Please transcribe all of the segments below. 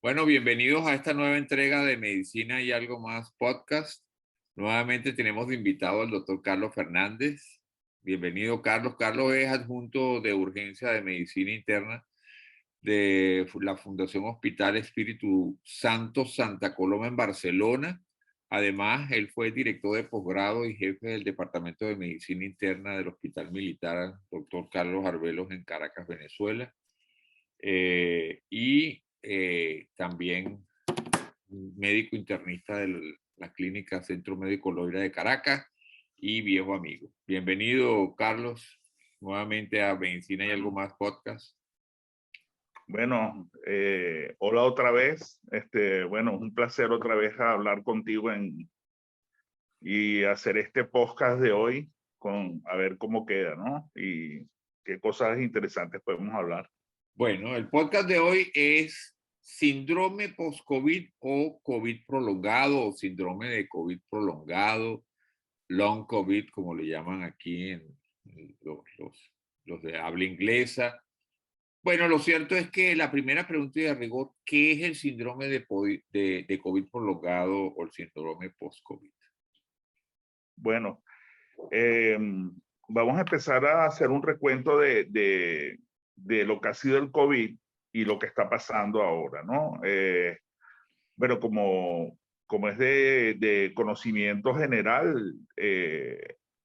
Bueno, bienvenidos a esta nueva entrega de Medicina y Algo Más podcast. Nuevamente tenemos de invitado al doctor Carlos Fernández. Bienvenido, Carlos. Carlos es adjunto de urgencia de medicina interna de la Fundación Hospital Espíritu Santo Santa Coloma en Barcelona. Además, él fue director de posgrado y jefe del Departamento de Medicina Interna del Hospital Militar, doctor Carlos Arbelos, en Caracas, Venezuela. También médico internista de la clínica Centro Médico Loira de Caracas y viejo amigo. Bienvenido, Carlos, nuevamente a Medicina y Algo Más podcast. Bueno, hola otra vez. Bueno, es un placer otra vez hablar contigo y hacer este podcast de hoy a ver cómo queda, ¿no? Y qué cosas interesantes podemos hablar. Bueno, el podcast de hoy es síndrome post-COVID o COVID prolongado o síndrome de COVID prolongado, long COVID, como le llaman aquí en los de habla inglesa. Bueno, lo cierto es que la primera pregunta de rigor, ¿qué es el síndrome de COVID prolongado o el síndrome post-COVID? Bueno, vamos a empezar a hacer un recuento de lo que ha sido el COVID y lo que está pasando ahora, ¿no? Bueno, como es de conocimiento general,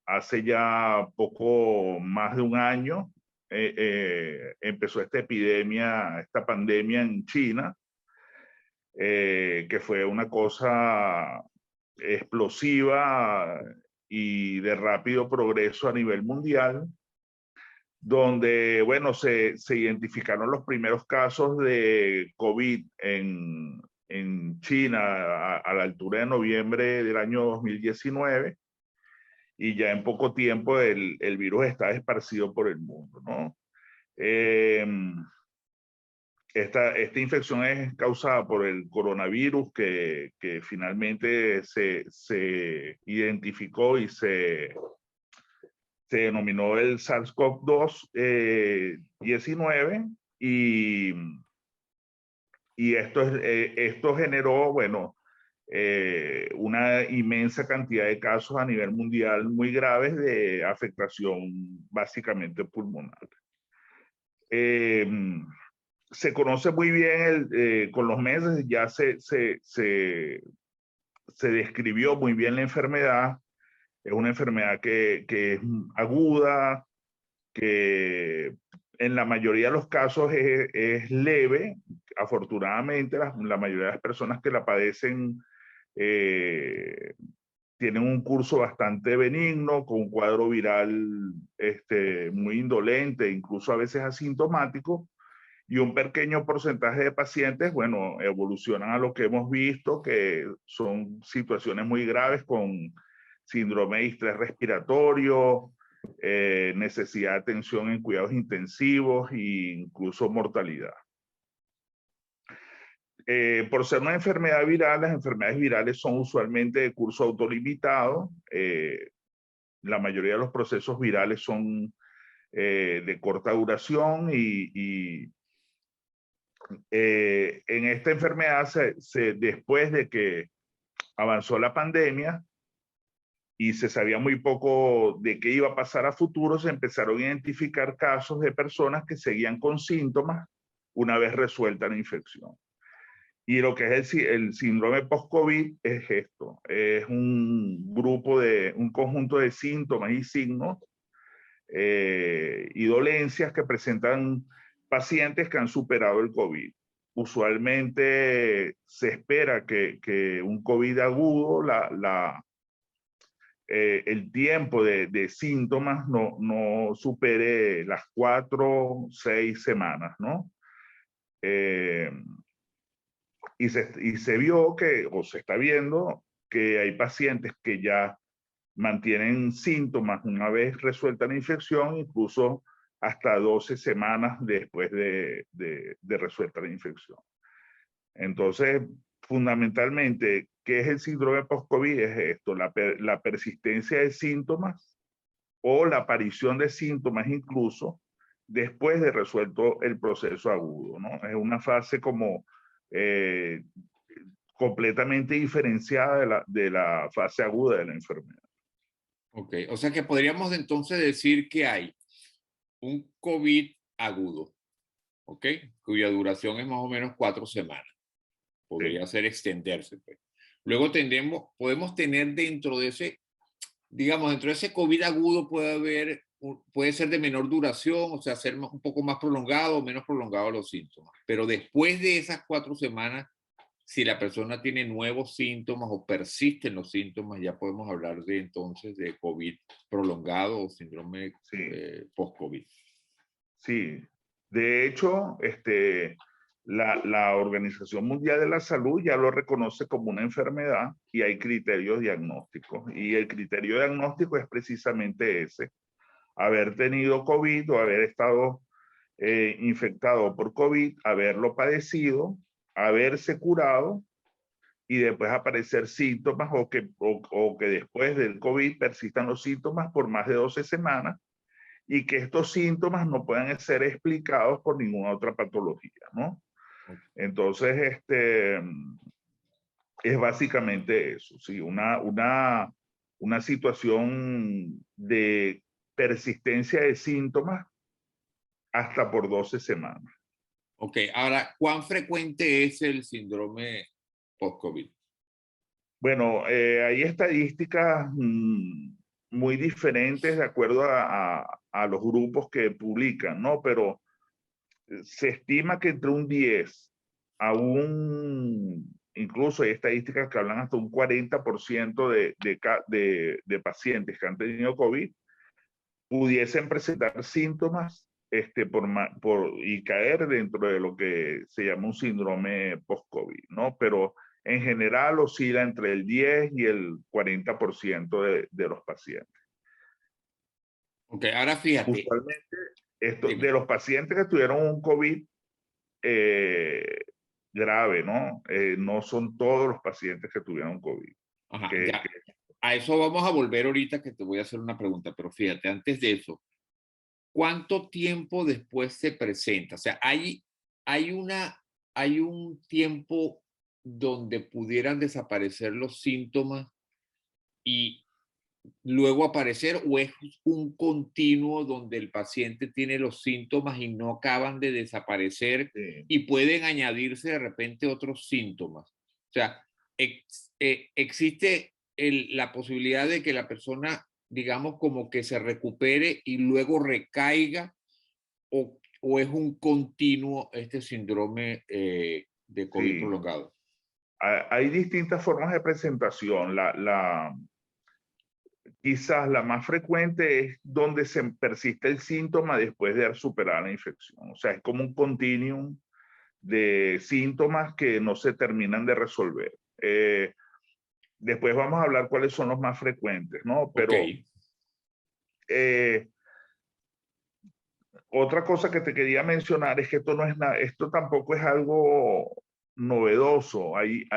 hace ya poco más de un año empezó esta epidemia, esta pandemia en China, que fue una cosa explosiva y de rápido progreso a nivel mundial, donde, bueno, se identificaron los primeros casos de COVID en China a la altura de noviembre del año 2019, y ya en poco tiempo el virus está esparcido por el mundo, ¿no? Esta infección es causada por el coronavirus que finalmente se identificó y se denominó el SARS-CoV-2 19, y esto generó, bueno, una inmensa cantidad de casos a nivel mundial muy graves de afectación básicamente pulmonar. Se conoce muy bien, con los meses ya se describió muy bien la enfermedad. Es una enfermedad que es aguda, que en la mayoría de los casos es leve. Afortunadamente, la mayoría de las personas que la padecen tienen un curso bastante benigno, con un cuadro viral muy indolente, incluso a veces asintomático, y un pequeño porcentaje de pacientes, bueno, evolucionan a lo que hemos visto, que son situaciones muy graves con síndrome de estrés respiratorio, necesidad de atención en cuidados intensivos e incluso mortalidad. Por ser una enfermedad viral, las enfermedades virales son usualmente de curso autolimitado. La mayoría de los procesos virales son de corta duración en esta enfermedad, después de que avanzó la pandemia y se sabía muy poco de qué iba a pasar a futuro, se empezaron a identificar casos de personas que seguían con síntomas una vez resuelta la infección. Y lo que es el síndrome post-COVID es esto: es un conjunto de síntomas y signos y dolencias que presentan pacientes que han superado el COVID. Usualmente se espera que un COVID agudo, el tiempo de síntomas no supere las 4 o 6 semanas, ¿no? Y se vio o se está viendo que hay pacientes que ya mantienen síntomas una vez resuelta la infección, incluso hasta 12 semanas después de resuelta la infección. Entonces, fundamentalmente, ¿qué es el síndrome post-COVID? Es esto: la persistencia de síntomas o la aparición de síntomas incluso después de resuelto el proceso agudo, ¿no? Es una fase como eh, completamente diferenciada de la fase aguda de la enfermedad. Ok, o sea que podríamos entonces decir que hay un COVID agudo, ¿ok? Cuya duración es más o menos 4 semanas. Podría ser extenderse, pues. Luego podemos tener dentro de ese, digamos, dentro de ese COVID agudo puede ser de menor duración, o sea, ser un poco más prolongado o menos prolongado los síntomas. Pero después de esas 4 semanas, si la persona tiene nuevos síntomas o persisten los síntomas, ya podemos hablar de entonces de COVID prolongado o síndrome post-COVID. Sí, de hecho, la Organización Mundial de la Salud ya lo reconoce como una enfermedad y hay criterios diagnósticos. Y el criterio diagnóstico es precisamente ese: haber tenido COVID o haber estado infectado por COVID, haberlo padecido, haberse curado y después aparecer síntomas o que después del COVID persistan los síntomas por más de 12 semanas y que estos síntomas no puedan ser explicados por ninguna otra patología, ¿no? Entonces, es básicamente eso, ¿sí? Una situación de persistencia de síntomas hasta por 12 semanas. Ok, ahora, ¿cuán frecuente es el síndrome post-COVID? Bueno, hay estadísticas muy diferentes de acuerdo a los grupos que publican, ¿no? Pero se estima que entre un 10 a incluso hay estadísticas que hablan hasta un 40% de pacientes que han tenido COVID pudiesen presentar síntomas y caer dentro de lo que se llama un síndrome post-COVID, ¿no? Pero en general oscila entre el 10 y el 40% de los pacientes. Ok, ahora fíjate. Usualmente, de los pacientes que tuvieron un COVID grave, ¿no? No son todos los pacientes que tuvieron COVID. Ajá, ya. A eso vamos a volver ahorita, que te voy a hacer una pregunta, pero fíjate, antes de eso, ¿cuánto tiempo después se presenta? O sea, hay un tiempo donde pudieran desaparecer los síntomas y luego aparecer, o es un continuo donde el paciente tiene los síntomas y no acaban de desaparecer y pueden añadirse de repente otros síntomas? O sea, existe la posibilidad de que la persona, digamos, como que se recupere y luego recaiga, o es un continuo este síndrome de COVID prolongado. Hay distintas formas de presentación. Quizás la más frecuente es donde se persiste el síntoma después de haber superado la infección. O sea, es como un continuum de síntomas que no se terminan de resolver. Después vamos a hablar cuáles son los más frecuentes, ¿no? Pero otra cosa que te quería mencionar es que esto no es nada, esto tampoco es algo novedoso. Hay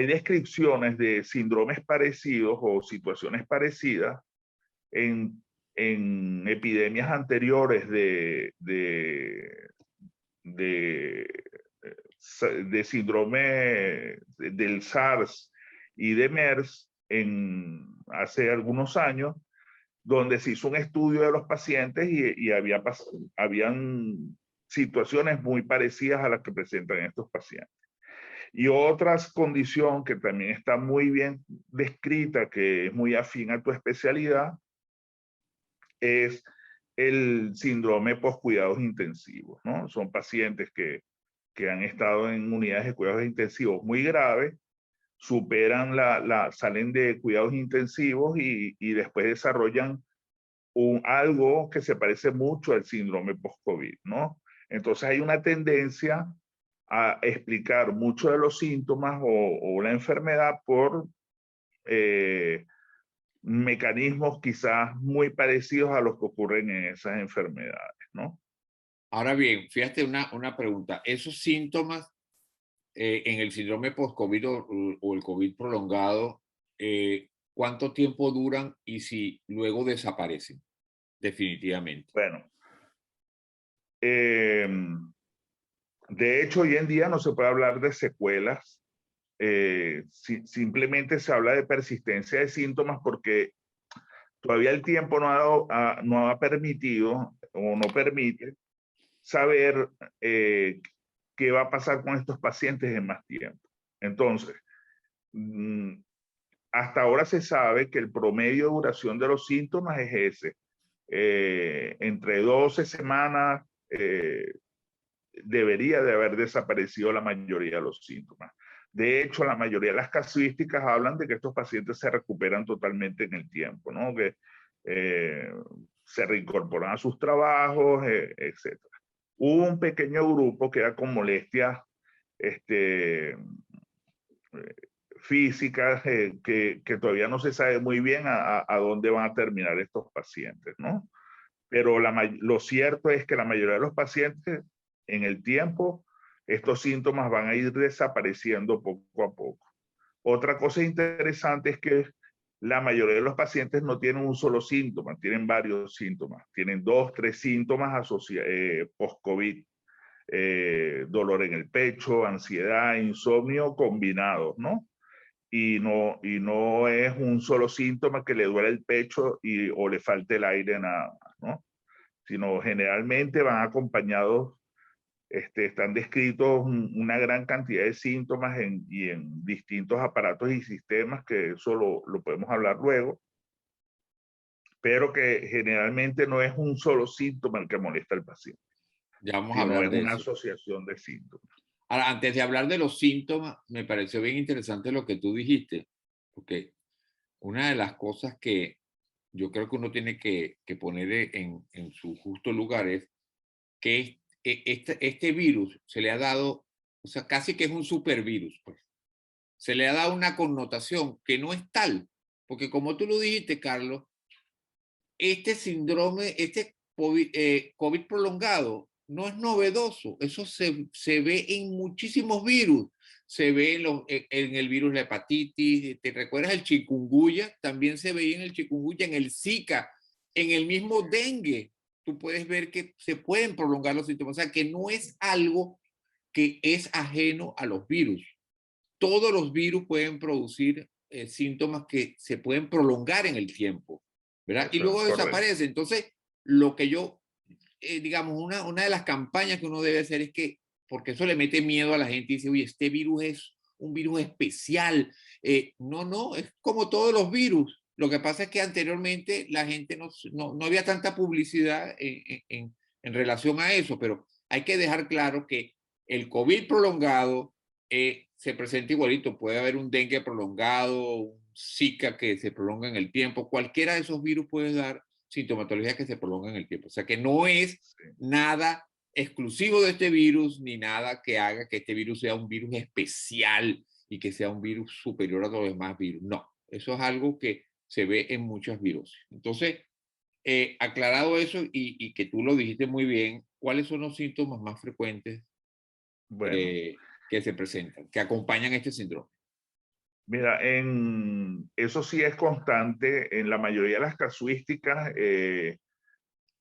descripciones de síndromes parecidos o situaciones parecidas en epidemias anteriores de síndrome del SARS y de MERS hace algunos años, donde se hizo un estudio de los pacientes y habían situaciones muy parecidas a las que presentan estos pacientes. Y otra condición que también está muy bien descrita, que es muy afín a tu especialidad, es el síndrome post-cuidados intensivos, ¿no? Son pacientes que han estado en unidades de cuidados intensivos muy graves, superan salen de cuidados intensivos y después desarrollan algo que se parece mucho al síndrome post-COVID, ¿no? Entonces hay una tendencia a explicar muchos de los síntomas o la enfermedad por mecanismos quizás muy parecidos a los que ocurren en esas enfermedades, ¿no? Ahora bien, fíjate una pregunta. ¿Esos síntomas en el síndrome post-COVID o el COVID prolongado, cuánto tiempo duran y si luego desaparecen definitivamente? Bueno, De hecho, hoy en día no se puede hablar de secuelas, simplemente se habla de persistencia de síntomas porque todavía el tiempo no ha permitido o no permite saber qué va a pasar con estos pacientes en más tiempo. Entonces, hasta ahora se sabe que el promedio de duración de los síntomas es ese, entre 12 semanas debería de haber desaparecido la mayoría de los síntomas. De hecho, la mayoría de las casuísticas hablan de que estos pacientes se recuperan totalmente en el tiempo, ¿no? Que se reincorporan a sus trabajos, etc. Hubo un pequeño grupo que era con molestias físicas que todavía no se sabe muy bien a dónde van a terminar estos pacientes, ¿no? Pero lo cierto es que la mayoría de los pacientes en el tiempo, estos síntomas van a ir desapareciendo poco a poco. Otra cosa interesante es que la mayoría de los pacientes no tienen un solo síntoma, tienen varios síntomas, tienen 2, 3 síntomas post-COVID, dolor en el pecho, ansiedad, insomnio combinados, ¿no? Y no es un solo síntoma que le duele el pecho o le falte el aire nada más, ¿no? Sino generalmente van acompañados, están descritos una gran cantidad de síntomas y en distintos aparatos y sistemas, que eso lo podemos hablar luego, pero que generalmente no es un solo síntoma el que molesta al paciente, Ya vamos a sino hablar es de una eso. asociación de síntomas. Ahora, antes de hablar de los síntomas, me pareció bien interesante lo que tú dijiste, porque una de las cosas que yo creo que uno tiene que poner en su justo lugar es que este virus se le ha dado, o sea, casi que es un supervirus, pues. Se le ha dado una connotación que no es tal, porque como tú lo dijiste, Carlos, este síndrome, COVID prolongado, no es novedoso. Eso se ve en muchísimos virus. Se ve en el virus de la hepatitis. ¿Te recuerdas el chikungunya? También se veía en el chikungunya, en el Zika, en el mismo dengue. Tú puedes ver que se pueden prolongar los síntomas. O sea, que no es algo que es ajeno a los virus. Todos los virus pueden producir síntomas que se pueden prolongar en el tiempo, ¿verdad? Y Eso es luego correcto. desaparece. Entonces, lo que yo, digamos, una de las campañas que uno debe hacer es que, porque eso le mete miedo a la gente y dice, oye, este virus es un virus especial. No, es como todos los virus. Lo que pasa es que anteriormente la gente no había tanta publicidad en relación a eso, pero hay que dejar claro que el COVID prolongado se presenta igualito. Puede haber un dengue prolongado, un Zika que se prolonga en el tiempo. Cualquiera de esos virus puede dar sintomatología que se prolonga en el tiempo. O sea que no es nada exclusivo de este virus ni nada que haga que este virus sea un virus especial y que sea un virus superior a los demás virus. No, eso es algo que se ve en muchas virus. Entonces, aclarado eso y que tú lo dijiste muy bien, ¿cuáles son los síntomas más frecuentes Bueno, que se presentan, que acompañan este síndrome? mira, eso sí es constante en la mayoría de las casuísticas.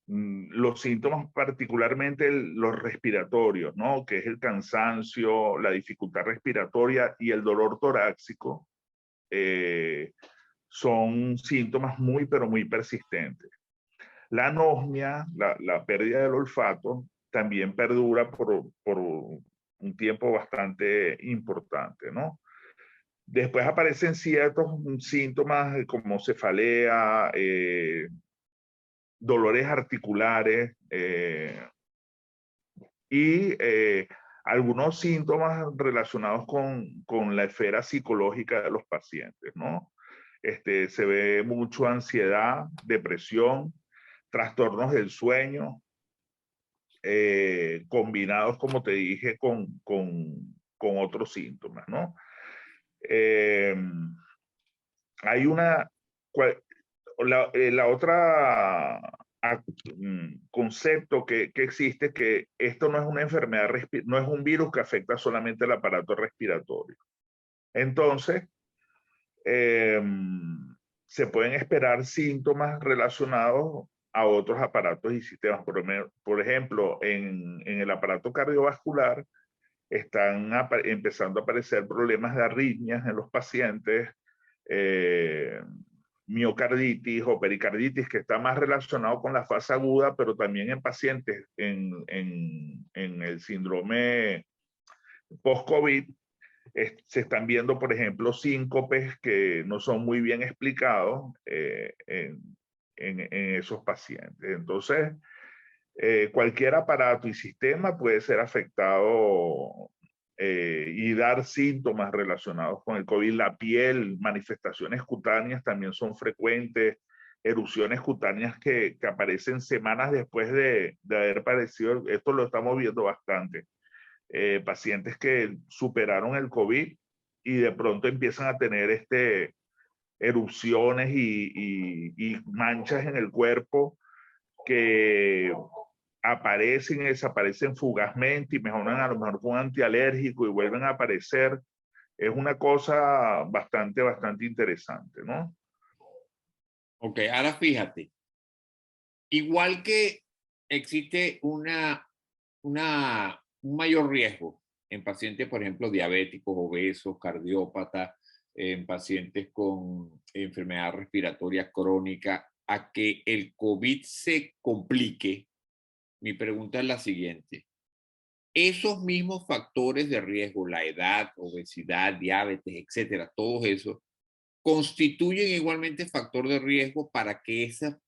Los síntomas, particularmente los respiratorios, ¿no? Que es el cansancio, la dificultad respiratoria y el dolor torácico, son síntomas muy, pero muy persistentes. La anosmia, la pérdida del olfato, también perdura por un tiempo bastante importante, ¿no? Después aparecen ciertos síntomas como cefalea, dolores articulares y algunos síntomas relacionados con la esfera psicológica de los pacientes, ¿no? Se ve mucho ansiedad, depresión, trastornos del sueño, combinados, como te dije, con otros síntomas, ¿no? Hay la otra concepto que existe, que esto no es una enfermedad, no es un virus que afecta solamente el aparato respiratorio. Entonces, se pueden esperar síntomas relacionados a otros aparatos y sistemas. Por ejemplo, en el aparato cardiovascular están empezando a aparecer problemas de arritmias en los pacientes, miocarditis o pericarditis, que está más relacionado con la fase aguda, pero también en pacientes en el síndrome post-COVID. Se están viendo, por ejemplo, síncopes que no son muy bien explicados en esos pacientes. Entonces, cualquier aparato y sistema puede ser afectado y dar síntomas relacionados con el COVID. La piel, manifestaciones cutáneas también son frecuentes, erupciones cutáneas que aparecen semanas después de haber padecido. Esto lo estamos viendo bastante. Pacientes que superaron el COVID y de pronto empiezan a tener erupciones y manchas en el cuerpo que aparecen y desaparecen fugazmente y mejoran a lo mejor con un antialérgico y vuelven a aparecer. Es una cosa bastante interesante, ¿no? Ok, ahora fíjate, igual que existe un mayor riesgo en pacientes, por ejemplo, diabéticos, obesos, cardiópatas, en pacientes con enfermedad respiratoria crónica, a que el COVID se complique, mi pregunta es la siguiente. Esos mismos factores de riesgo, la edad, obesidad, diabetes, etcétera, todos esos, constituyen igualmente factor de riesgo para que esas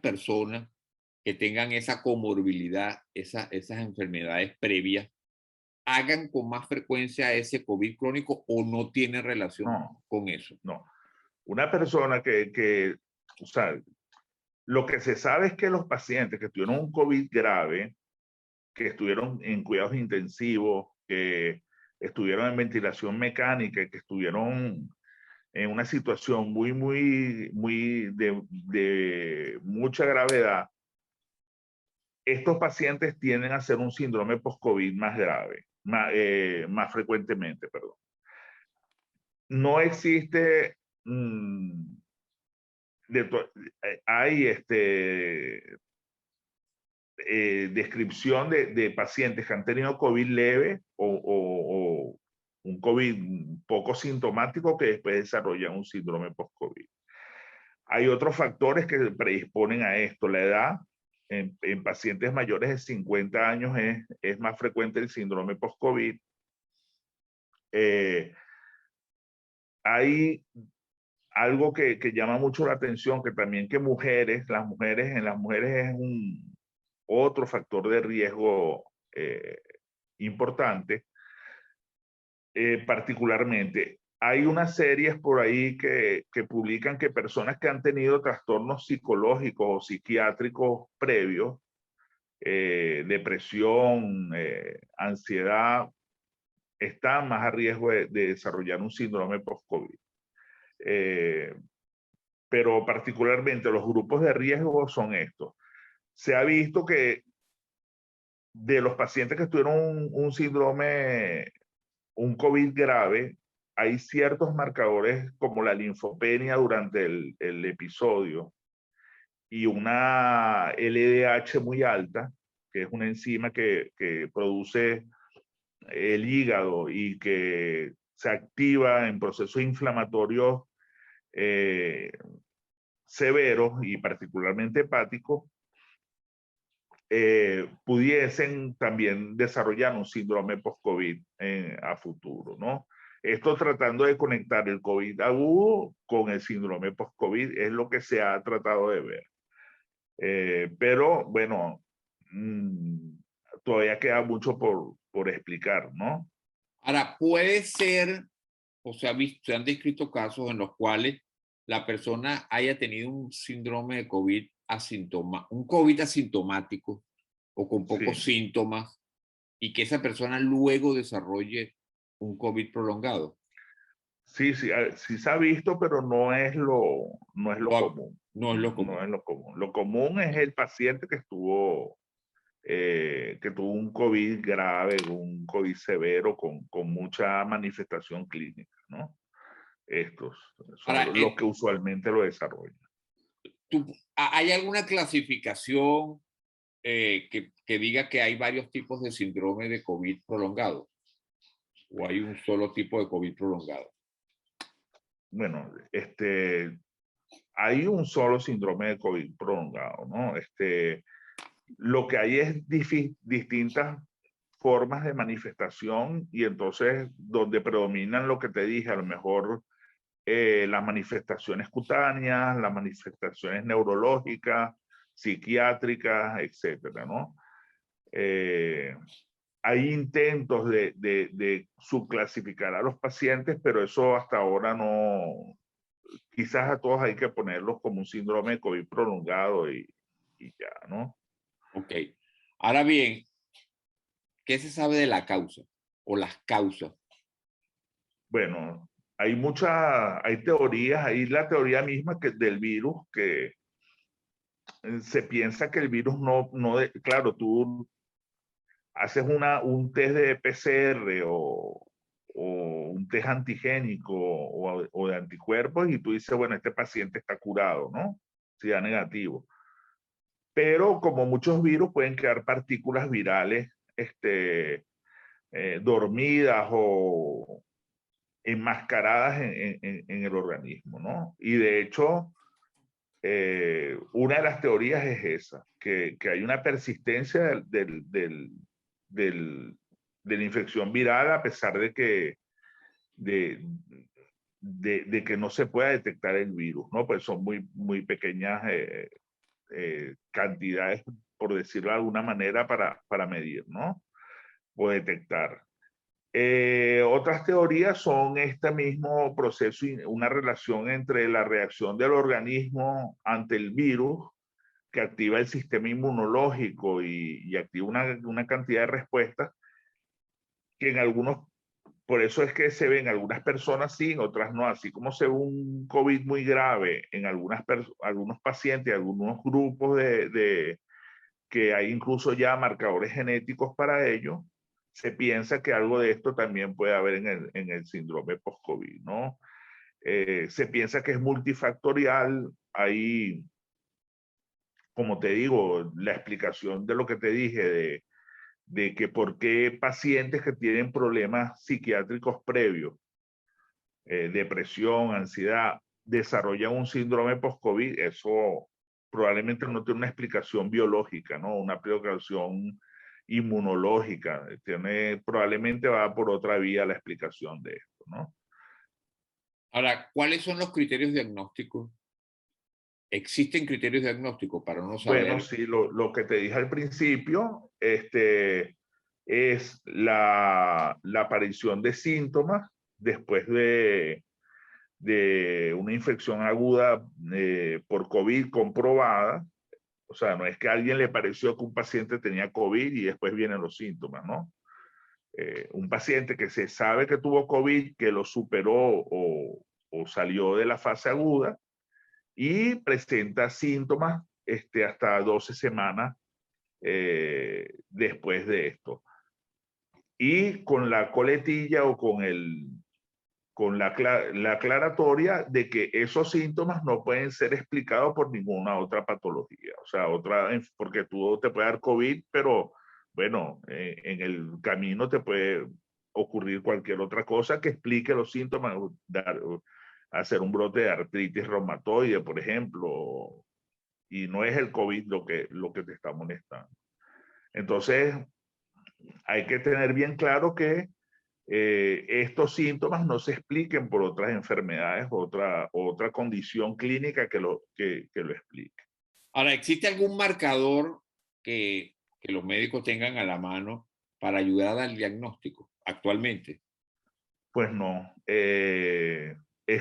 personas que tengan esa comorbilidad, esas enfermedades previas, hagan con más frecuencia ese COVID crónico o no tiene relación No, con eso. no. Una persona o sea, lo que se sabe es que los pacientes que tuvieron un COVID grave, que estuvieron en cuidados intensivos, que estuvieron en ventilación mecánica, que estuvieron en una situación muy de mucha gravedad, estos pacientes tienden a hacer un síndrome post-COVID más grave, más frecuentemente, perdón. No existe, hay descripción de pacientes que han tenido COVID leve o un COVID poco sintomático que después desarrollan un síndrome post-COVID. Hay otros factores que predisponen a esto. La edad, en pacientes mayores de 50 años es más frecuente el síndrome post-COVID. Hay algo que llama mucho la atención, que también que en las mujeres es otro factor de riesgo importante, particularmente. Hay unas series por ahí que publican que personas que han tenido trastornos psicológicos o psiquiátricos previos, depresión, ansiedad, están más a riesgo de desarrollar un síndrome post-COVID. Pero particularmente los grupos de riesgo son estos. Se ha visto que de los pacientes que tuvieron un síndrome, un COVID grave, hay ciertos marcadores como la linfopenia durante el episodio y una LDH muy alta, que es una enzima que produce el hígado y que se activa en procesos inflamatorios severos y particularmente hepáticos, pudiesen también desarrollar un síndrome post-COVID a futuro, ¿no? Esto tratando de conectar el COVID agudo con el síndrome post-COVID es lo que se ha tratado de ver. Pero bueno, todavía queda mucho por explicar, ¿no? Ahora, puede ser, o sea, se han descrito casos en los cuales la persona haya tenido un síndrome de COVID un COVID asintomático o con pocos Sí. síntomas y que esa persona luego desarrolle un COVID prolongado. Sí, sí se ha visto, pero no es lo común. No es lo No común. es lo común. Lo común es el paciente que tuvo un COVID grave, un COVID severo con mucha manifestación clínica, ¿no? Estos Ahora, son los que usualmente lo desarrollan. ¿Hay alguna clasificación que diga que hay varios tipos de síndrome de COVID prolongado? ¿O hay un solo tipo de COVID prolongado? Bueno, hay un solo síndrome de COVID prolongado, ¿no? Lo que hay es distintas formas de manifestación y entonces donde predominan lo que te dije, a lo mejor las manifestaciones cutáneas, las manifestaciones neurológicas, psiquiátricas, etcétera, ¿no? Hay intentos de subclasificar a los pacientes, pero eso hasta ahora no, quizás a todos hay que ponerlos como un síndrome de COVID prolongado y ya, ¿no? Ok. Ahora bien, ¿qué se sabe de la causa o las causas? Bueno, hay teorías, hay la teoría misma del virus, que se piensa que el virus claro, tú haces un test de PCR o un test antigénico o de anticuerpos y tú dices, bueno, este paciente está curado, ¿no? Si da negativo. Pero como muchos virus pueden quedar partículas virales dormidas o enmascaradas en el organismo, ¿no? Y de hecho, una de las teorías es esa, que hay una persistencia de la infección viral a pesar de, de que no se pueda detectar el virus, ¿no? Pues son muy pequeñas cantidades, por decirlo de alguna manera, para medir, ¿no? O detectar. Otras teorías son este mismo proceso, una relación entre la reacción del organismo ante el virus, que activa el sistema inmunológico y activa una cantidad de respuestas que en algunos, por eso es que se ven algunas personas sí, en otras no, así como se ve un COVID muy grave en algunos pacientes, algunos grupos que hay incluso ya marcadores genéticos para ello, se piensa que algo de esto también puede haber en el síndrome post-COVID, ¿no? Se piensa que es multifactorial, hay, como te digo, la explicación de lo que te dije, de que por qué pacientes que tienen problemas psiquiátricos previos, depresión, ansiedad, desarrollan un síndrome post-COVID, eso probablemente no tiene una explicación biológica, ¿no? Una explicación inmunológica. Probablemente va por otra vía la explicación de esto, ¿no? Ahora, ¿cuáles son los criterios diagnósticos? ¿Existen criterios diagnósticos para no Bueno, saber? sí, lo que te dije al principio, es la aparición de síntomas después de una infección aguda por COVID comprobada. O sea, no es que a alguien le pareció que un paciente tenía COVID y después vienen los síntomas, ¿no? Un paciente que se sabe que tuvo COVID, que lo superó o salió de la fase aguda y presenta síntomas hasta 12 semanas después de esto. Y con la coletilla o con la aclaratoria de que esos síntomas no pueden ser explicados por ninguna otra patología. O sea, porque tú te puede dar COVID, pero bueno, en el camino te puede ocurrir cualquier otra cosa que explique los síntomas, hacer un brote de artritis reumatoide, por ejemplo, y no es el COVID lo que te está molestando. Entonces, hay que tener bien claro que estos síntomas no se expliquen por otras enfermedades, otra condición clínica que lo explique. Ahora, ¿existe algún marcador que los médicos tengan a la mano para ayudar al diagnóstico actualmente? Pues no, es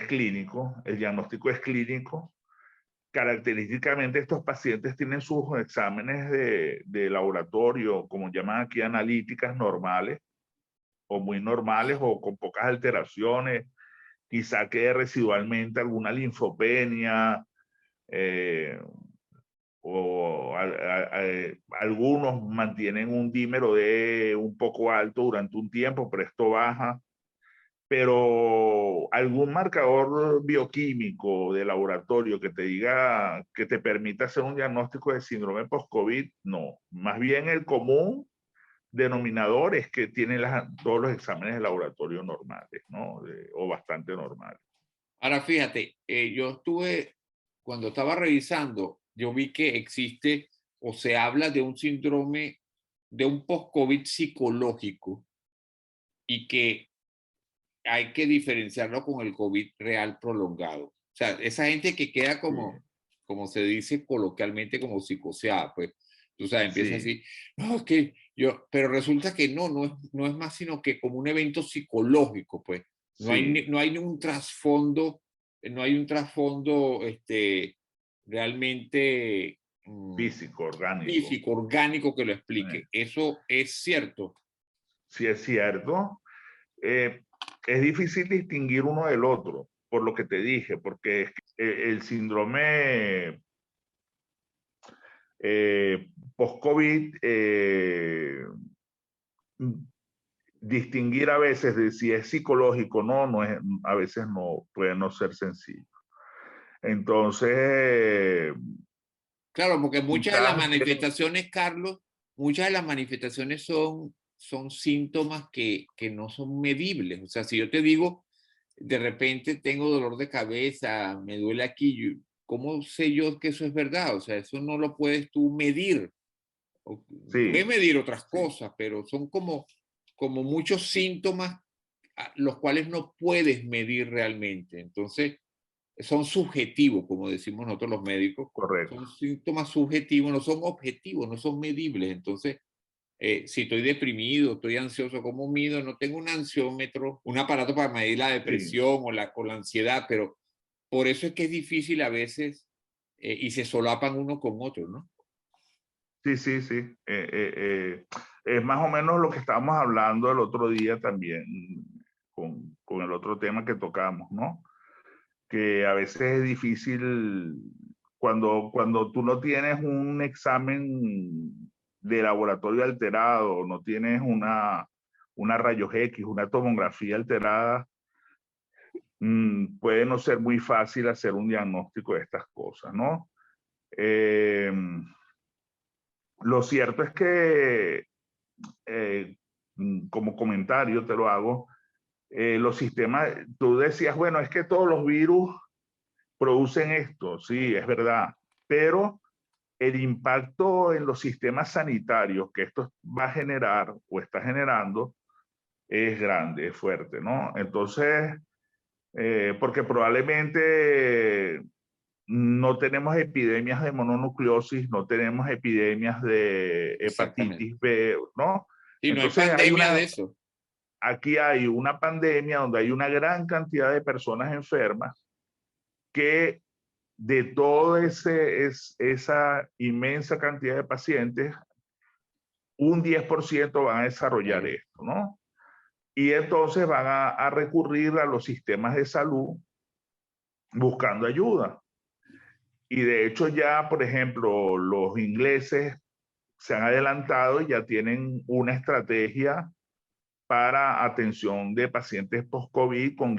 clínico, el diagnóstico es clínico. Característicamente estos pacientes tienen sus exámenes de laboratorio, como llaman aquí, analíticas normales o muy normales o con pocas alteraciones, quizá quede residualmente alguna linfopenia, algunos mantienen un dímero D un poco alto durante un tiempo, pero esto baja. pero algún marcador bioquímico de laboratorio que te diga, que te permita hacer un diagnóstico de síndrome post-COVID, no. Más bien el común denominador es que tiene todos los exámenes de laboratorio normales, ¿no? O bastante normales. Ahora fíjate, yo estuve, cuando estaba revisando, yo vi que existe o se habla de un síndrome, de un post-COVID psicológico y que hay que diferenciarlo con el COVID real prolongado. O sea, esa gente que queda como, Sí, como se dice coloquialmente, como psicoseada, pues, tú sabes, empieza sí, así, no, es que yo, pero resulta que no es más sino que como un evento psicológico, pues, sí, no hay un trasfondo, no hay un trasfondo, realmente físico, orgánico. físico, orgánico que lo Eh, explique. Eso es cierto. sí es cierto. Eh, es difícil distinguir uno del otro, por lo que te dije, porque el síndrome post-COVID, distinguir a veces de si es psicológico o no, no es, a veces no puede no ser sencillo. Entonces, Claro, porque muchas de las quizás manifestaciones, Carlos, muchas de las manifestaciones son síntomas que no son medibles. O sea, si yo te digo, de repente tengo dolor de cabeza, me duele aquí, ¿cómo sé yo que eso es verdad? O sea, eso no lo puedes tú medir. Puedes sí, medir otras sí, cosas, pero son como muchos síntomas los cuales no puedes medir realmente. Entonces, son subjetivos, como decimos nosotros los médicos, correcto. son síntomas subjetivos, no son objetivos, no son medibles. Entonces, si estoy deprimido, estoy ansioso, ¿cómo mido? No tengo un ansiómetro, un aparato para medir la Sí, depresión o la ansiedad, pero por eso es que es difícil a veces y se solapan uno con otro, ¿no? sí, sí, sí. Es más o menos lo que estábamos hablando el otro día también con el otro tema que tocamos, ¿no? Que a veces es difícil cuando tú no tienes un examen de laboratorio alterado, no tienes una rayos X, una tomografía alterada, puede no ser muy fácil hacer un diagnóstico de estas cosas, ¿no? Eh, lo cierto es que, como comentario te lo hago, los sistemas, tú decías, bueno, es que todos los virus producen esto, sí, es verdad, pero el impacto en los sistemas sanitarios que esto va a generar o está generando es grande, es fuerte, ¿no? Entonces, porque probablemente no tenemos epidemias de mononucleosis, no tenemos epidemias de Exactamente. hepatitis B, ¿no? Y no hay Entonces pandemia de eso. aquí hay una pandemia donde hay una gran cantidad de personas enfermas que de toda esa inmensa cantidad de pacientes, un 10% van a desarrollar Claro. esto, ¿no? Y entonces van a recurrir a los sistemas de salud buscando ayuda. Y de hecho ya, por ejemplo, los ingleses se han adelantado y ya tienen una estrategia para atención de pacientes post-COVID con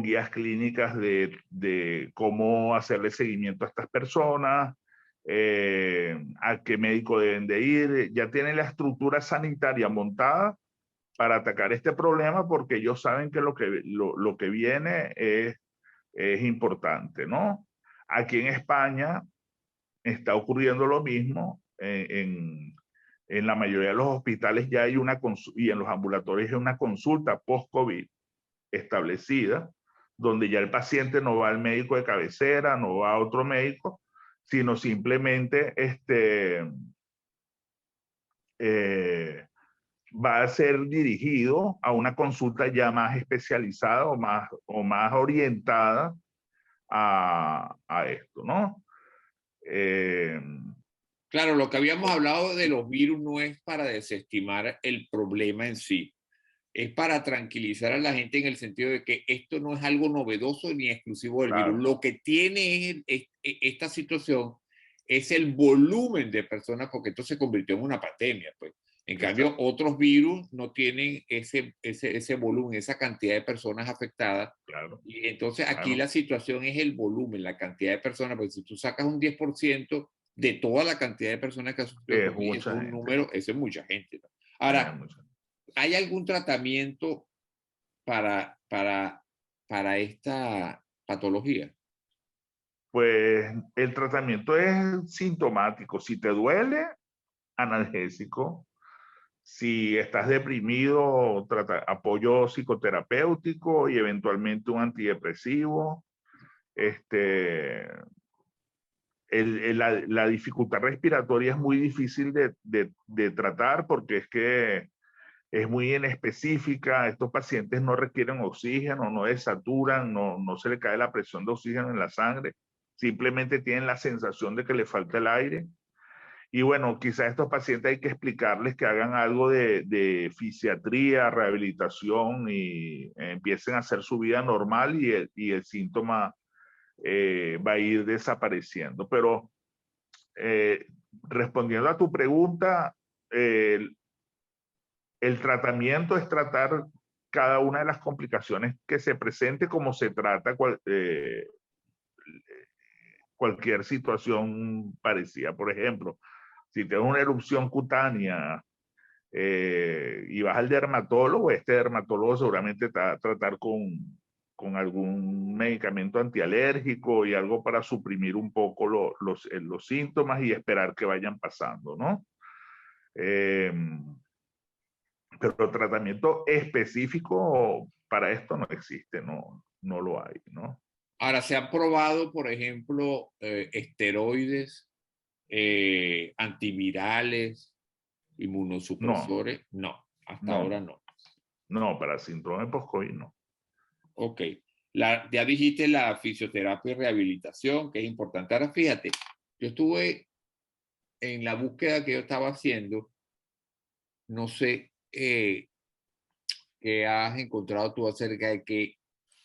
guías clínicas de cómo hacerle seguimiento a estas personas, a qué médico deben de ir. Ya tienen la estructura sanitaria montada para atacar este problema porque ellos saben que lo que viene es importante, ¿no? Aquí en España está ocurriendo lo mismo. En la mayoría de los hospitales ya hay y en los ambulatorios hay una consulta post-COVID establecida, donde ya el paciente no va al médico de cabecera, no va a otro médico, sino simplemente eh, va a ser dirigido a una consulta ya más especializada o más orientada a esto, ¿no? Eh, Claro, lo que habíamos hablado de los virus no es para desestimar el problema en sí, es para tranquilizar a la gente en el sentido de que esto no es algo novedoso ni exclusivo del virus. claro, Lo que tiene esta situación es el volumen de personas, porque esto se convirtió en una pandemia. Pues. En cambio, otros virus no tienen ese volumen, esa cantidad de personas afectadas. Claro. Y entonces aquí Claro. la situación es el volumen, la cantidad de personas, porque si tú sacas un 10% de toda la cantidad de personas que han sufrido Es COVID, eso mucha es un gente. número, eso es mucha gente, ¿no? Es Ahora, mucha. ¿hay algún tratamiento para esta patología? Pues el tratamiento es sintomático. Si te duele, analgésico. Si estás deprimido, apoyo psicoterapéutico y eventualmente un antidepresivo. La dificultad respiratoria es muy difícil de tratar porque es que es muy inespecífica. Estos pacientes no requieren oxígeno, no desaturan, no se le cae la presión de oxígeno en la sangre. Simplemente tienen la sensación de que le falta el aire. Y bueno, quizás a estos pacientes hay que explicarles que hagan algo de fisiatría, rehabilitación y empiecen a hacer su vida normal y el síntoma va a ir desapareciendo. Pero respondiendo a tu pregunta, el tratamiento es tratar cada una de las complicaciones que se presente como se trata cualquier situación parecida. Por ejemplo, si tienes una erupción cutánea y vas al dermatólogo, este dermatólogo seguramente te va a tratar con algún medicamento antialérgico y algo para suprimir un poco los síntomas y esperar que vayan pasando, ¿no? Pero tratamiento específico para esto no existe, no lo hay, ¿no? Ahora, se han probado, por ejemplo, esteroides, antivirales, No, inmunosupresores. No, hasta ahora no, no. no, para síndrome post-COVID no. Ok. Ya dijiste la fisioterapia y rehabilitación, que es importante. Ahora, fíjate, yo estuve en la búsqueda que yo estaba haciendo, no sé qué has encontrado tú acerca de que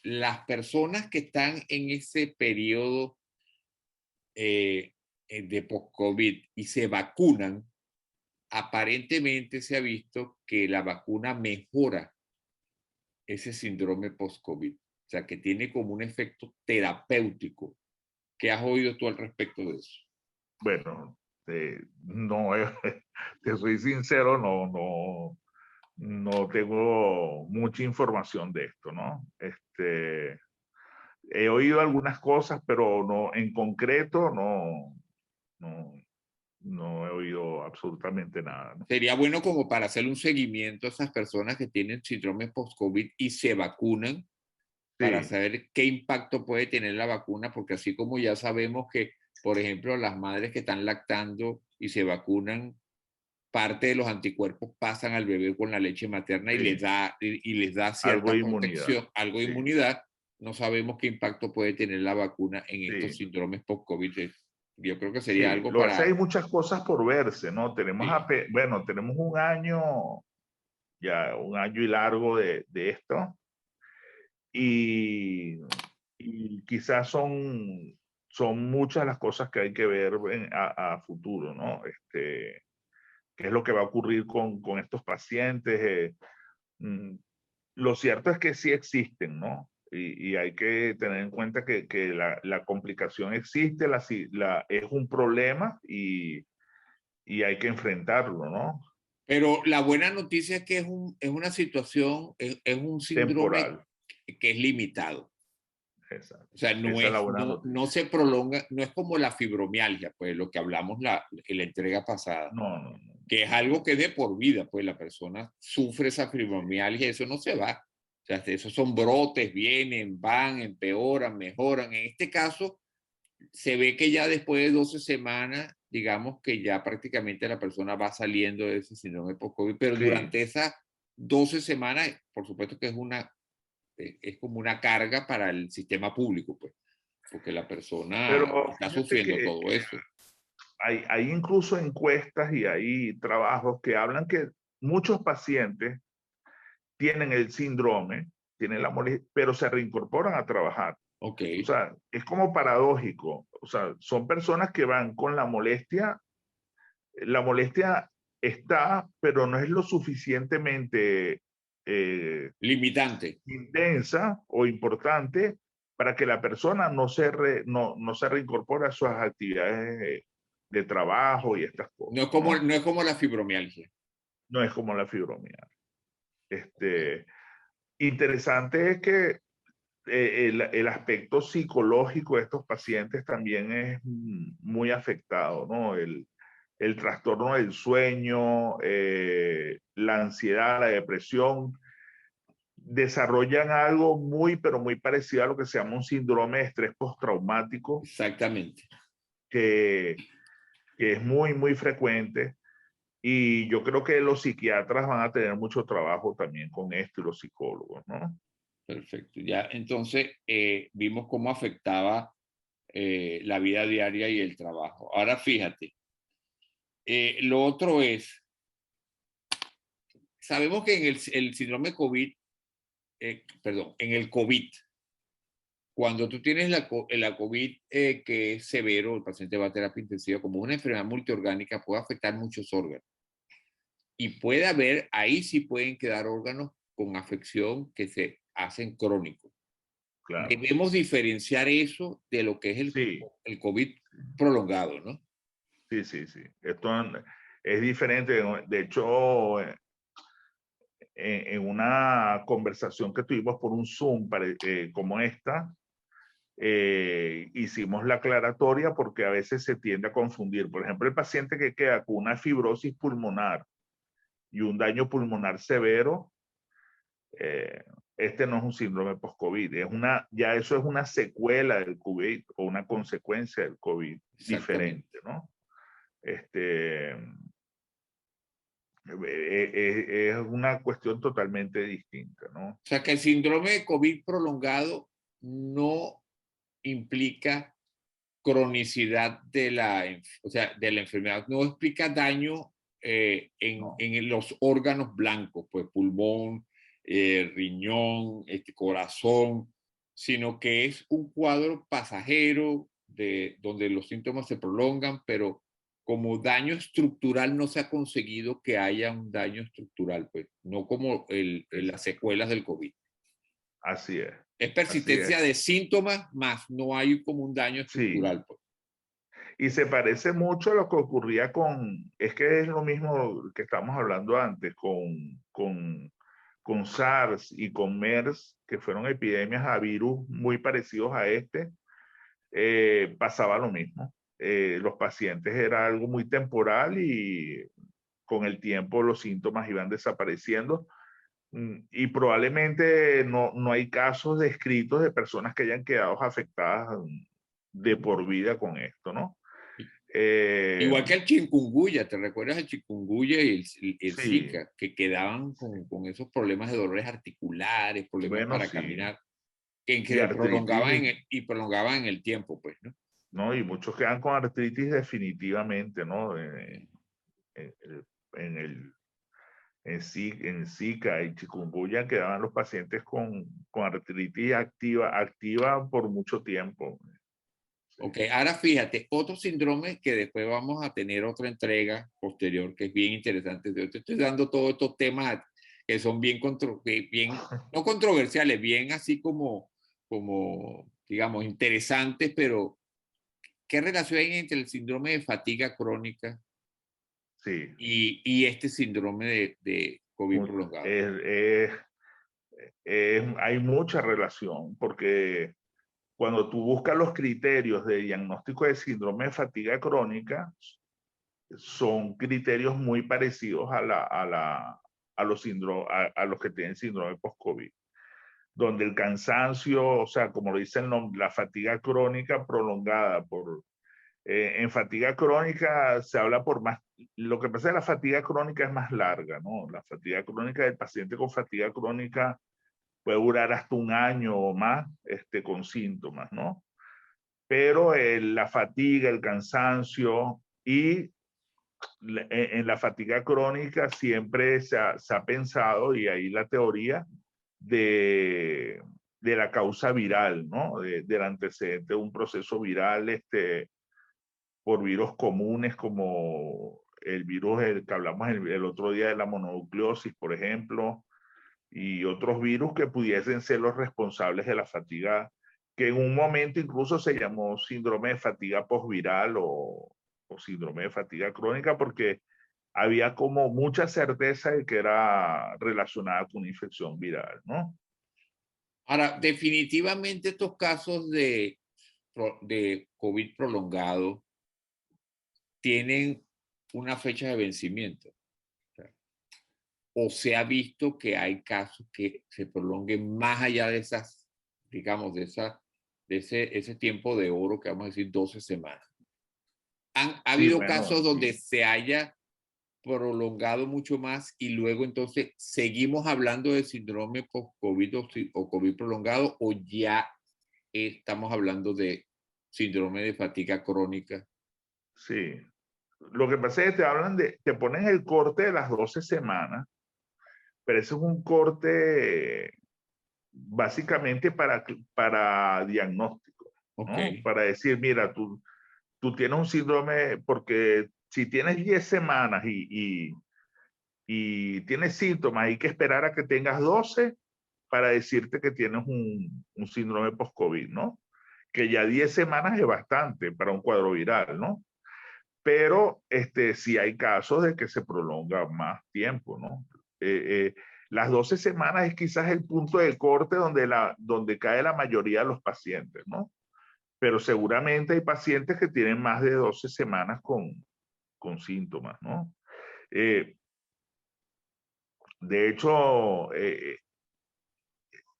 las personas que están en ese periodo de post-COVID y se vacunan, aparentemente se ha visto que la vacuna mejora ese síndrome post-COVID. O sea, que tiene como un efecto terapéutico. ¿Qué has oído tú al respecto de eso? Bueno, no, te soy sincero, no tengo mucha información de esto, ¿no? He oído algunas cosas, pero no, en concreto no, no he oído absolutamente nada, ¿no? Sería bueno como para hacer un seguimiento a esas personas que tienen síndrome post-COVID y se vacunan para Sí, saber qué impacto puede tener la vacuna, porque así como ya sabemos que, por ejemplo, las madres que están lactando y se vacunan, parte de los anticuerpos pasan al bebé con la leche materna sí, y les da algo cierta de inmunidad, protección, algo de sí, inmunidad. No sabemos qué impacto puede tener la vacuna en estos sí, síndromes post-COVID. Yo creo que sería sí. algo Lo que pasa es que para... hay muchas cosas por verse, ¿no? Sí. Bueno, tenemos un año, ya un año y largo de esto, y, y quizás son muchas las cosas que hay que ver a futuro, ¿no? ¿Qué es lo que va a ocurrir con estos pacientes? Mm, lo cierto es que sí existen, ¿no? Y hay que tener en cuenta que la complicación existe, es un problema y hay que enfrentarlo, ¿no? Pero la buena noticia es que es una situación, es un síndrome Temporal. que es limitado. Exacto. O sea, Esa es la buena no noticia. se prolonga, no es como la fibromialgia, pues lo que hablamos en la entrega pasada, No, no, no. que es algo que es de por vida, pues la persona sufre esa fibromialgia, eso no se va. O sea, esos son brotes, vienen, van, empeoran, mejoran. En este caso, se ve que ya después de 12 semanas, digamos que ya prácticamente la persona va saliendo de ese síndrome post-COVID, pero Sí, durante esas 12 semanas, por supuesto que es como una carga para el sistema público, pues, porque la persona pero está fíjate sufriendo que todo eso. hay incluso encuestas y hay trabajos que hablan que muchos pacientes tienen el síndrome, tienen la molestia, pero se reincorporan a trabajar. Ok, O sea, es como paradójico. O sea, son personas que van con la molestia está, pero no es lo suficientemente Limitante. intensa o importante para que la persona no se reincorpore a sus actividades de trabajo y estas No es cosas, como, ¿no? no es como la fibromialgia. No es como la fibromialgia. Interesante es que el aspecto psicológico de estos pacientes también es muy afectado, ¿no? El trastorno del sueño, la ansiedad, la depresión, desarrollan algo muy, pero muy parecido a lo que se llama un síndrome de estrés postraumático, Exactamente. que, que es muy, muy frecuente. Y yo creo que los psiquiatras van a tener mucho trabajo también con esto y los psicólogos, ¿no? Perfecto. Ya entonces vimos cómo afectaba la vida diaria y el trabajo. Ahora fíjate, lo otro es, sabemos que en el síndrome COVID, perdón, en el COVID, cuando tú tienes la COVID que es severo, el paciente va a terapia intensiva, como una enfermedad multiorgánica, puede afectar muchos órganos. Y puede haber, ahí sí pueden quedar órganos con afección que se hacen crónicos. Claro. Debemos diferenciar eso de lo que es Sí, el COVID prolongado, ¿no? sí, sí, sí. Esto es diferente. De hecho, en una conversación que tuvimos por un Zoom como esta, hicimos la aclaratoria porque a veces se tiende a confundir. Por ejemplo, el paciente que queda con una fibrosis pulmonar y un daño pulmonar severo, eh, este no es un síndrome post-COVID, ya eso es una secuela del COVID o una consecuencia del COVID Exactamente. diferente, ¿no? Este, es una cuestión totalmente distinta, ¿no? O sea que el síndrome de COVID prolongado no implica cronicidad o sea, de la enfermedad, no explica daño No, en los órganos blancos, pues pulmón, riñón, corazón, sino que es un cuadro pasajero donde los síntomas se prolongan, pero como daño estructural no se ha conseguido que haya un daño estructural, pues no como las secuelas del COVID. así es, Es así es. persistencia de síntomas, más no hay como un daño Sí, estructural, pues. y se parece mucho a lo que ocurría es que es lo mismo que estamos hablando antes, con SARS y con MERS, que fueron epidemias a virus muy parecidos a este, pasaba lo mismo. Los pacientes era algo muy temporal y con el tiempo los síntomas iban desapareciendo. Y probablemente no hay casos descritos de personas que hayan quedado afectadas de por vida con esto, ¿no? Eh, Igual que el chikungunya, ¿te recuerdas el chikungunya y el sí, Zika? Que quedaban con esos problemas de dolores articulares, problemas bueno, para sí. caminar, que Y se prolongaban artritis, y prolongaban en el tiempo, pues, ¿no? ¿no? Y muchos quedan con artritis definitivamente, ¿no? En, en el, en Zika y chikungunya quedaban los pacientes con artritis activa por mucho tiempo. Sí. Ok, ahora fíjate, otro síndrome que después vamos a tener otra entrega posterior que es bien interesante. Yo te estoy dando todos estos temas que son bien no controversiales, bien así como, digamos, interesantes, pero ¿qué relación hay entre el síndrome de fatiga crónica Sí, y este síndrome de COVID prolongado? es, es, hay mucha relación porque cuando tú buscas los criterios de diagnóstico de síndrome de fatiga crónica, son criterios muy parecidos a los que tienen síndrome post-COVID, donde el cansancio, o sea, como lo dice el nombre, la fatiga crónica prolongada en fatiga crónica se habla por más, lo que pasa es que la fatiga crónica es más larga, ¿no? La fatiga crónica del paciente con fatiga crónica puede durar hasta un año o más con síntomas, ¿no? Pero la fatiga, el cansancio y en la fatiga crónica siempre se ha pensado, y ahí la teoría de, de la causa viral, ¿no? Del antecedente de un proceso viral por virus comunes como el virus el que hablamos el otro día de la mononucleosis, por ejemplo, y otros virus que pudiesen ser los responsables de la fatiga, que en un momento incluso se llamó síndrome de fatiga posviral o síndrome de fatiga crónica, porque había como mucha certeza de que era relacionada con una infección viral, ¿no? Ahora, definitivamente estos casos de COVID prolongado tienen una fecha de vencimiento. O se ha visto que hay casos que se prolonguen más allá de esas, digamos, de ese tiempo de oro que vamos a decir 12 semanas. Ha Sí, habido bueno, casos donde sí. se haya prolongado mucho más y luego entonces seguimos hablando de síndrome post-COVID o COVID prolongado, o ya estamos hablando de síndrome de fatiga crónica. Sí. Lo que pasa es que te hablan te ponen el corte de las 12 semanas, pero eso es un corte básicamente para diagnóstico, Ok. ¿no? Para decir, mira, tú tienes un síndrome, porque si tienes 10 semanas y tienes síntomas, hay que esperar a que tengas 12 para decirte que tienes un síndrome post-COVID, ¿no? Que ya 10 semanas es bastante para un cuadro viral, ¿no? Pero sí hay casos de que se prolonga más tiempo, ¿no? Las 12 semanas es quizás el punto de corte donde cae la mayoría de los pacientes, ¿no? Pero seguramente hay pacientes que tienen más de 12 semanas con síntomas, ¿no? Eh, de hecho,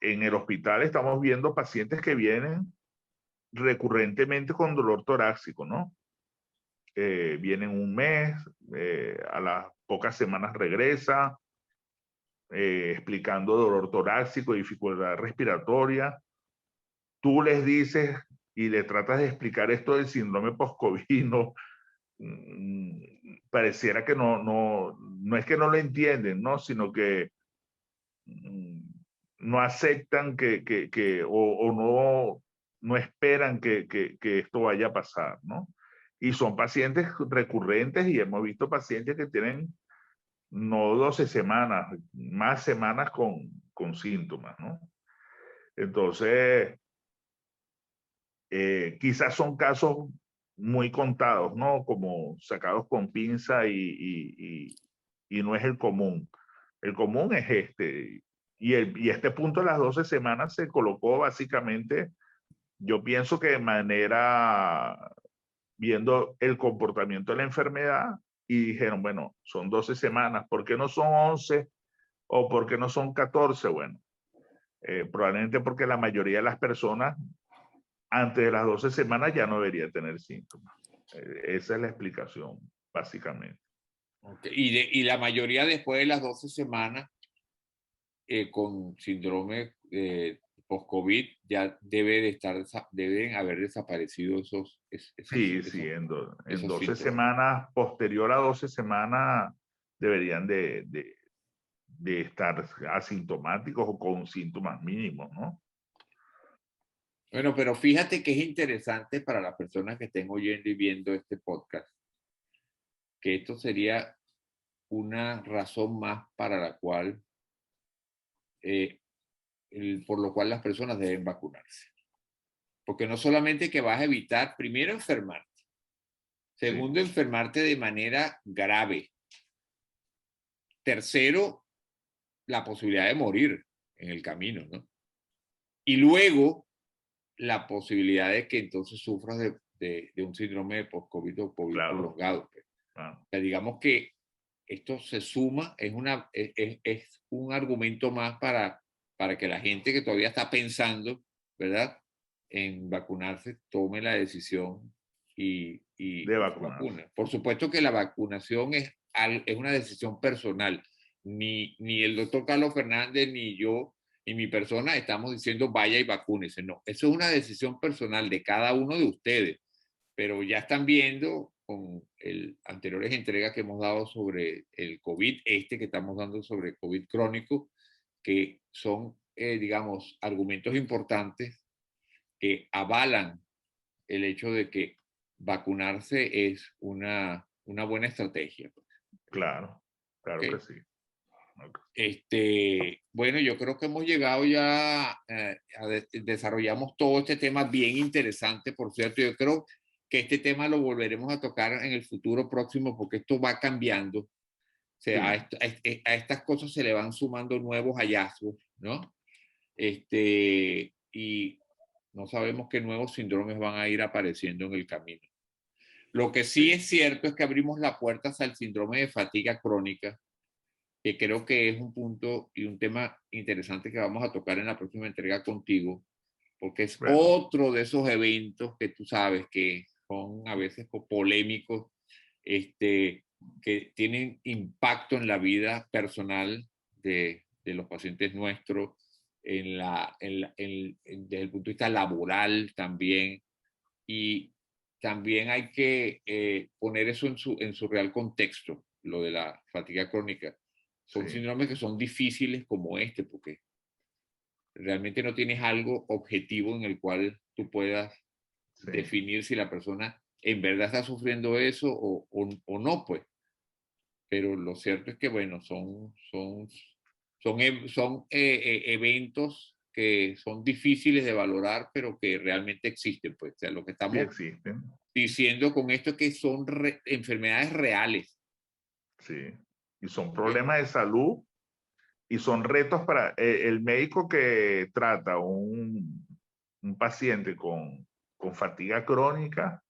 en el hospital estamos viendo pacientes que vienen recurrentemente con dolor torácico, ¿no? Vienen un mes, a las pocas semanas regresa, explicando dolor torácico, dificultad respiratoria. Tú les dices y le tratas de explicar esto del síndrome post-COVID, no, pareciera que no es que no lo entienden, ¿no? Sino que no aceptan o no esperan que esto vaya a pasar, ¿no? Y son pacientes recurrentes y hemos visto pacientes que tienen no 12 semanas, más semanas con síntomas, ¿no? Entonces, quizás son casos muy contados, ¿no? Como sacados con pinza y no es el común. El común es este. Y este punto de las 12 semanas se colocó básicamente, yo pienso que de manera, viendo el comportamiento de la enfermedad, y dijeron, bueno, son 12 semanas, ¿por qué no son 11 o por qué no son 14? Bueno, probablemente porque la mayoría de las personas antes de las 12 semanas ya no debería tener síntomas. Esa es la explicación, básicamente. Okay. Y la mayoría después de las 12 semanas con síndrome post-COVID ya deben haber desaparecido Sí, sí, en esos 12 síntomas. semanas, posterior a 12 semanas, deberían de estar asintomáticos o con síntomas mínimos, ¿no? Bueno, pero fíjate que es interesante para las personas que estén oyendo y viendo este podcast, que esto sería una razón más para la cual, eh, por lo cual las personas deben vacunarse. Porque no solamente que vas a evitar, primero, enfermarte, Sí, segundo, enfermarte de manera grave, tercero, la posibilidad de morir en el camino, ¿no? Y luego, la posibilidad de que entonces sufras de un síndrome de post-COVID o COVID claro, prolongado. Pues. claro. O sea, digamos que esto se suma, es un argumento más para que la gente que todavía está pensando, ¿verdad?, en vacunarse, tome la decisión De y se vacunarse. vacune. Por supuesto que la vacunación es una decisión personal. Ni el doctor Carlos Fernández, ni yo, ni mi persona estamos diciendo vaya y vacúnese. No, eso es una decisión personal de cada uno de ustedes, pero ya están viendo con anteriores entregas que hemos dado sobre el COVID, que estamos dando sobre COVID crónico, que son, digamos, argumentos importantes que avalan el hecho de que vacunarse es una buena estrategia. Claro, claro Okay. que sí. Bueno, yo creo que hemos llegado ya, desarrollamos todo este tema bien interesante, por cierto. Yo creo que este tema lo volveremos a tocar en el futuro próximo porque esto va cambiando. O sea, Sí. a estas cosas se le van sumando nuevos hallazgos, ¿no? Y no sabemos qué nuevos síndromes van a ir apareciendo en el camino. Lo que sí es cierto es que abrimos la puerta al síndrome de fatiga crónica, que creo que es un punto y un tema interesante que vamos a tocar en la próxima entrega contigo, porque es Bueno, otro de esos eventos que tú sabes que son a veces polémicos, que tienen impacto en la vida personal de los pacientes nuestros, desde el punto de vista laboral también, y también hay que poner eso en su real contexto, lo de la fatiga crónica. Son sí, síndromes que son difíciles como este, porque realmente no tienes algo objetivo en el cual tú puedas sí. definir si la persona en verdad está sufriendo eso o no, pues. Pero lo cierto es que, bueno, son eventos que son difíciles de valorar, pero que realmente existen, pues. O sea, lo que Sí estamos existen, diciendo con esto es que son enfermedades reales. sí. Y son ¿Okay? problemas de salud y son retos para el médico que trata un paciente con fatiga crónica.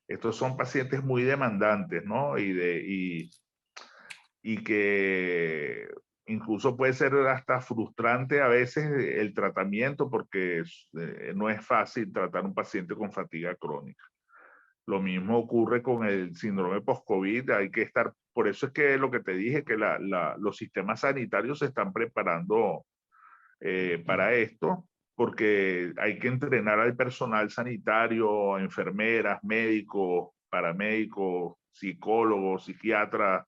Estos son pacientes muy demandantes, ¿no? Y que incluso puede ser hasta frustrante a veces el tratamiento porque no es fácil tratar un paciente con fatiga crónica. Lo mismo ocurre con el síndrome post-COVID. Hay que estar, por eso es que lo que te dije, que los sistemas sanitarios se están preparando para esto, porque hay que entrenar al personal sanitario, enfermeras, médicos, paramédicos, psicólogos, psiquiatras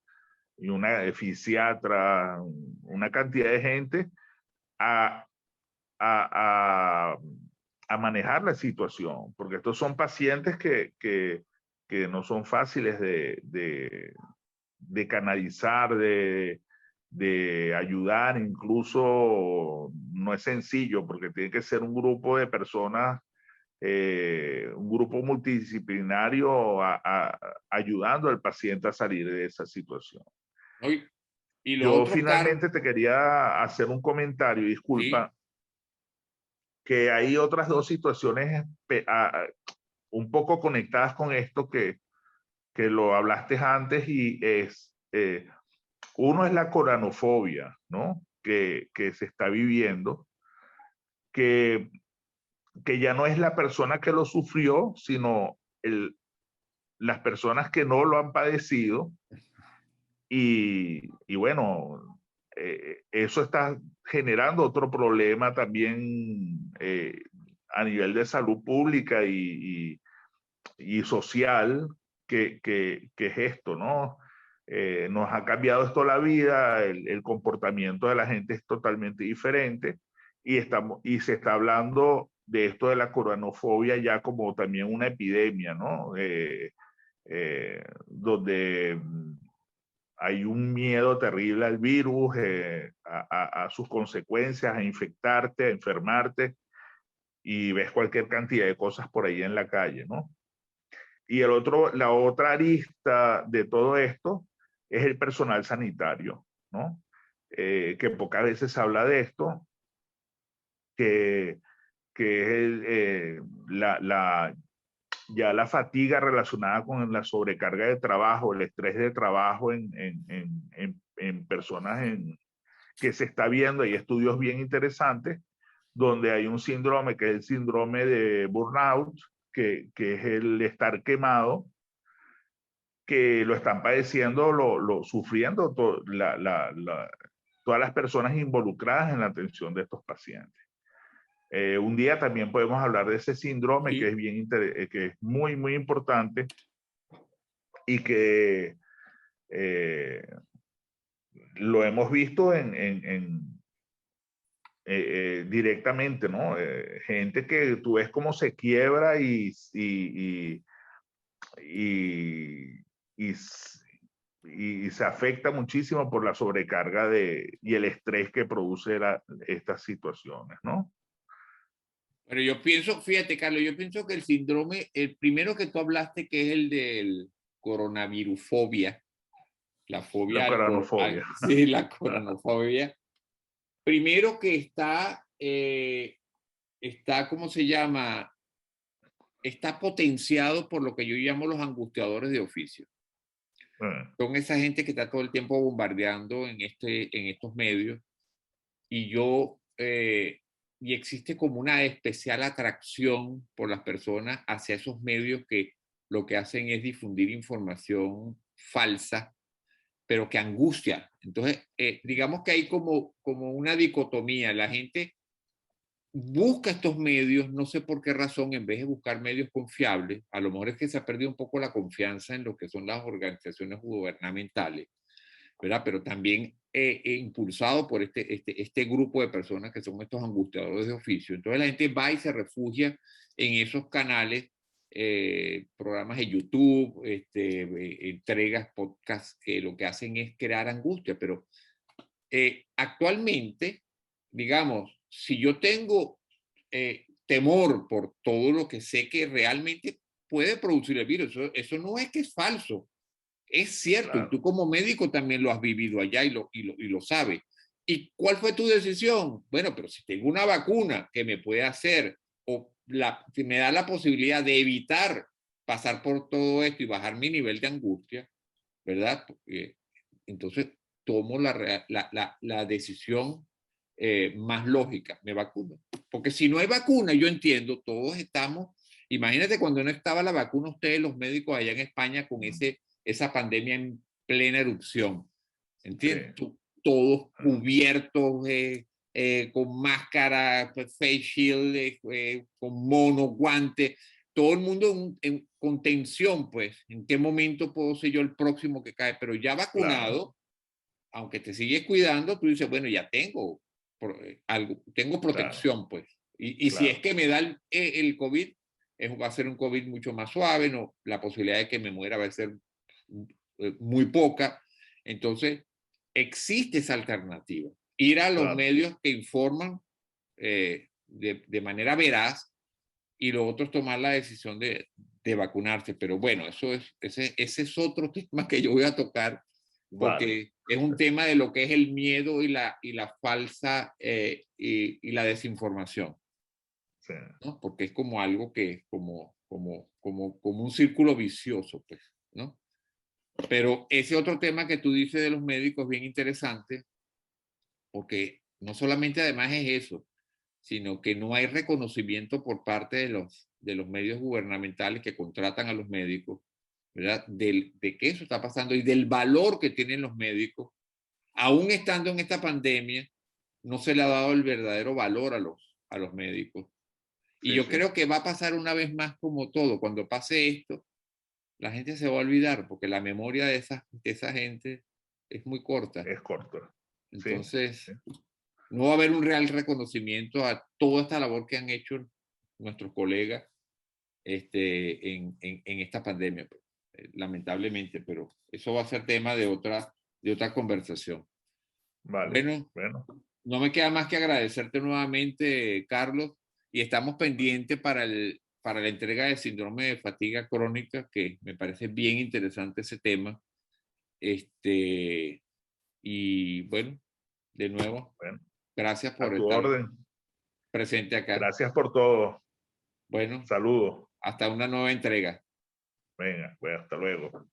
y una fisiatra, una cantidad de gente a, a, a, a manejar la situación, porque estos son pacientes que no son fáciles de canalizar, de ayudar, incluso no es sencillo, porque tiene que ser un grupo de personas, un grupo multidisciplinario ayudando al paciente a salir de esa situación. Y lo Yo otro, Carlos, finalmente te quería hacer un comentario, sí, disculpa, que hay otras dos situaciones un poco conectadas con esto que lo hablaste antes y es, uno es la coranofobia, ¿no? Que se está viviendo, que, que ya no es la persona que lo sufrió, sino las personas que no lo han padecido. Y bueno, eso está generando otro problema también a nivel de salud pública y social, que es esto, ¿no? Nos ha cambiado esto la vida, el comportamiento de la gente es totalmente diferente y se está hablando de esto de la coronofobia ya como también una epidemia, ¿no? Donde hay un miedo terrible al virus, a sus consecuencias, a infectarte, a enfermarte, y ves cualquier cantidad de cosas por ahí en la calle, ¿no? Y la otra arista de todo esto es el personal sanitario, ¿no? Que pocas veces se habla de esto, que, que es ya la fatiga relacionada con la sobrecarga de trabajo, el estrés de trabajo en personas que se está viendo. Hay estudios bien interesantes donde hay un síndrome que es el síndrome de burnout, que es el estar quemado, que lo están padeciendo, sufriendo todas las personas involucradas en la atención de estos pacientes. Un día también podemos hablar de ese síndrome que sí. es, que es muy, muy importante y que eh, lo hemos visto directamente, ¿no? Gente que tú ves cómo se quiebra y, y se afecta muchísimo por la sobrecarga y el estrés que produce estas situaciones, ¿no? Pero yo pienso, fíjate, Carlos, yo pienso que el síndrome, el primero que tú hablaste, que es el del coronavirufobia, la fobia La coronofobia. sí, la coronofobia, primero que está, ¿cómo se llama? Está potenciado por lo que yo llamo los angustiadores de oficio. Son esa gente que está todo el tiempo bombardeando en estos medios y existe como una especial atracción por las personas hacia esos medios que lo que hacen es difundir información falsa, pero que angustia. Entonces, digamos que hay como una dicotomía. La gente busca estos medios, no sé por qué razón, en vez de buscar medios confiables, a lo mejor es que se ha perdido un poco la confianza en lo que son las organizaciones gubernamentales, ¿verdad? Pero también impulsado por este grupo de personas que son estos angustiadores de oficio. Entonces la gente va y se refugia en esos canales, programas de YouTube, entregas, podcasts, que lo que hacen es crear angustia. Pero actualmente, digamos, si yo tengo temor por todo lo que sé que realmente puede producir el virus, eso no es que es falso. Es cierto, claro. Y tú como médico también lo has vivido allá y lo sabes. ¿Y cuál fue tu decisión? Bueno, pero si tengo una vacuna que me puede hacer o que me da la posibilidad de evitar pasar por todo esto y bajar mi nivel de angustia, ¿verdad? Porque, entonces tomo la decisión más lógica, me vacuno. Porque si no hay vacuna, yo entiendo, todos estamos, imagínate cuando no estaba la vacuna, ustedes los médicos allá en España con esa pandemia en plena erupción, ¿entiendes? Sí. Todos cubiertos, con máscara, face shield, con mono, guantes, todo el mundo con tensión, pues, ¿en qué momento puedo ser yo el próximo que cae? Pero ya vacunado, claro. Aunque te sigues cuidando, tú dices, bueno, ya tengo tengo protección, claro. Pues. Y claro. Si es que me da el COVID, va a ser un COVID mucho más suave, no, la posibilidad de que me muera va a ser muy poca. Entonces, existe esa alternativa. Ir a los claro. Medios que informan de manera veraz y los otros tomar la decisión de vacunarse. Pero bueno, ese es otro tema que yo voy a tocar porque vale. Es un tema de lo que es el miedo y la falsa y la desinformación. Sí. ¿No? Porque es como algo que como un círculo vicioso, pues, ¿no? Pero ese otro tema que tú dices de los médicos es bien interesante, porque no solamente además es eso, sino que no hay reconocimiento por parte de los medios gubernamentales que contratan a los médicos, ¿verdad? De que eso está pasando y del valor que tienen los médicos. Aún estando en esta pandemia, no se le ha dado el verdadero valor a los médicos. Y sí, yo creo que va a pasar una vez más como todo. Cuando pase esto, la gente se va a olvidar, porque la memoria de esa gente es muy corta. Es corta. Entonces, sí. No va a haber un real reconocimiento a toda esta labor que han hecho nuestros colegas en esta pandemia, lamentablemente, pero eso va a ser tema de otra conversación. Vale, bueno, no me queda más que agradecerte nuevamente, Carlos, y estamos pendientes para la entrega del síndrome de fatiga crónica, que me parece bien interesante ese tema. Y bueno, de nuevo, gracias por estar presente acá. Gracias por todo. Bueno, saludos. Hasta una nueva entrega. Venga, pues hasta luego.